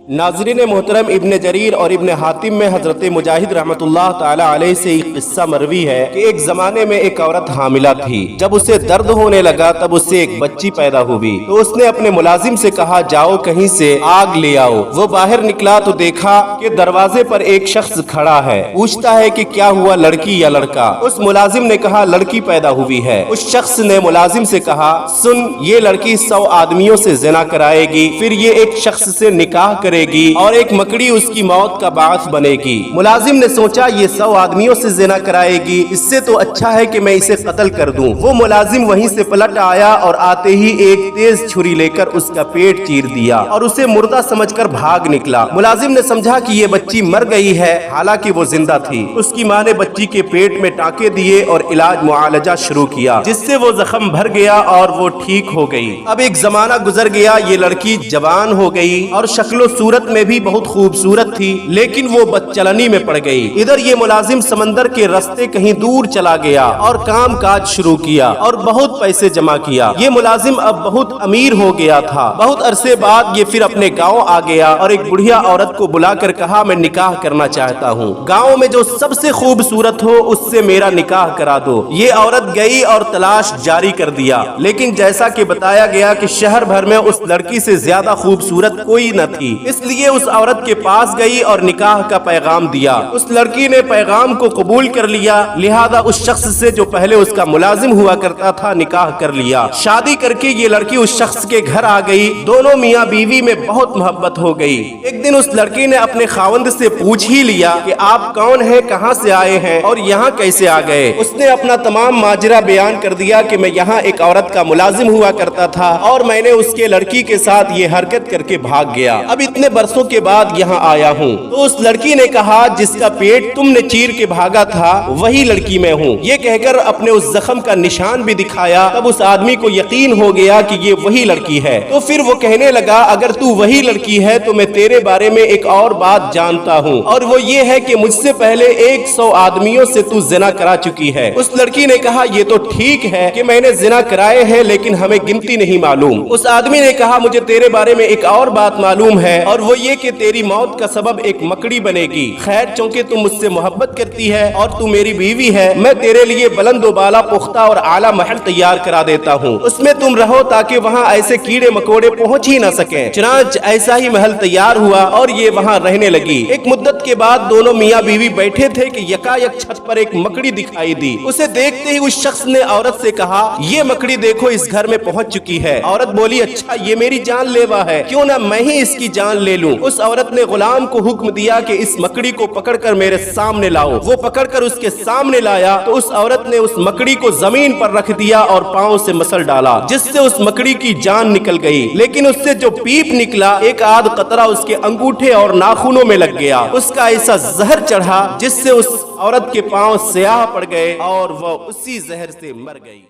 नाज़रीन मोहतरम, इब्न जरीर और इब्न हातिम में हजरत मुजाहिद रहमतुल्लाह ताला अलैह से एक किस्सा मरवी है कि एक जमाने में एक औरत हामिला थी। जब उसे दर्द होने लगा तब उससे एक बच्ची पैदा हुई तो उसने अपने मुलाजिम से कहा, जाओ कहीं से आग ले आओ। वो बाहर निकला तो देखा कि दरवाजे पर एक शख्स खड़ा है। पूछता है कि क्या हुआ, लड़की या लड़का? उस मुलाजिम ने कहा, लड़की पैदा हुई है। उस शख्स ने मुलाजिम से कहा, सुन, ये लड़की 100 आदमियों से ज़िना कराएगी, फिर ये एक शख्स से निकाह करेगी और एक मकड़ी उसकी मौत का बास बनेगी। मुलाजिम ने सोचा, ये 100 आदमियों से ज़िना कराएगी, इससे तो अच्छा है कि मैं इसे कत्ल कर दूं। वो मुलाजिम वहीं से पलट आया और आते ही एक तेज छुरी लेकर उसका पेट चीर दिया और उसे मुर्दा समझकर भाग निकला। मुलाजिम ने समझा कि ये बच्ची मर गई है, हालांकि वो जिंदा थी। उसकी माँ ने बच्ची के पेट में टाँके दिए और इलाज मुआलजा शुरू किया, जिससे वो जख्म भर गया और वो ठीक हो गई। अब एक जमाना गुजर गया, ये लड़की जवान हो गई और शक्लो सूरत में भी बहुत खूबसूरत थी, लेकिन वो बदचलनी में पड़ गई। इधर ये मुलाजिम समंदर के रास्ते कहीं दूर चला गया और काम काज शुरू किया और बहुत पैसे जमा किया। ये मुलाजिम अब बहुत अमीर हो गया था। बहुत अरसे बाद ये फिर अपने गांव आ गया और एक बुढ़िया औरत को बुलाकर कहा, मैं निकाह करना चाहता हूँ। गांव में जो सबसे खूबसूरत हो उससे मेरा निकाह करा दो। ये औरत गई और तलाश जारी कर दिया, लेकिन जैसा कि बताया गया कि शहर भर में उस लड़की से ज्यादा खूबसूरत कोई न थी। इसलिए उस औरत के पास गई और निकाह का पैगाम दिया। उस लड़की ने पैगाम को कबूल कर लिया, लिहाजा उस शख्स से जो पहले उसका मुलाजिम हुआ करता था निकाह कर लिया। शादी करके ये लड़की उस शख्स के घर आ गई। दोनों मियाँ बीवी में बहुत मोहब्बत हो गई। एक दिन उस लड़की ने अपने खावंद से पूछ ही लिया कि आप कौन हैं, कहाँ से आए हैं और यहाँ कैसे आ गए। उसने अपना तमाम माजरा बयान कर दिया कि मैं यहाँ एक औरत का मुलाजिम हुआ करता था और मैंने उसके लड़की के साथ ये हरकत करके भाग गया। अब इतने बरसों के बाद यहाँ आया हूँ। तो उस लड़की ने कहा, जिसका पेट तुमने चीर के भागा था वही लड़की मैं हूँ। ये कहकर अपने उस जख्म का निशान भी दिखाया। तब उस आदमी को यकीन हो गया कि ये वही लड़की है। तो फिर वो कहने लगा, अगर तू वही लड़की है तो मैं तेरे बारे में एक और बात जानता हूँ, और वो ये है कि मुझसे पहले 100 आदमियों से तू जिना करा चुकी है। उस लड़की ने कहा, ये तो ठीक है कि मैंने जिना कराए हैं, लेकिन हमें गिनती नहीं मालूम। उस आदमी ने कहा, मुझे तेरे बारे में एक और बात मालूम है, और वो ये कि तेरी मौत का सबब एक मकड़ी बनेगी। खैर, चूंकि तुम मुझसे मोहब्बत करती है और तू मेरी बीवी है, मैं तेरे लिए बुलंद बाला पुख्ता और आला महल तैयार करा देता हूँ। उसमें तुम रहो ताकि वहाँ ऐसे कीड़े मकोड़े पहुँच ही न सके। चुनांच ऐसा ही महल तैयार हुआ और ये वहाँ रहने लगी। एक मुद्दत के बाद दोनों मियाँ बीवी बैठे थे कि यकायक छत पर एक मकड़ी दिखाई दी। उसे देखते ही उस शख्स ने औरत से कहा, ये मकड़ी देखो इस घर में पहुँच चुकी है। औरत बोली, अच्छा, ये मेरी जानलेवा है, क्यों ना मैं ही इसकी जान ले लूं। उस औरत ने गुलाम को हुक्म दिया कि इस मकड़ी को पकड़कर मेरे सामने लाओ। वो पकड़कर उसके सामने लाया तो उस औरत ने उस मकड़ी को जमीन पर रख दिया और पांव से मसल डाला, जिससे उस मकड़ी की जान निकल गई। लेकिन उससे जो पीप निकला, एक आध कतरा उसके अंगूठे और नाखूनों में लग गया। उसका ऐसा जहर चढ़ा जिससे उस औरत के पांव स्याह पड़ गए और वह उसी जहर से मर गई।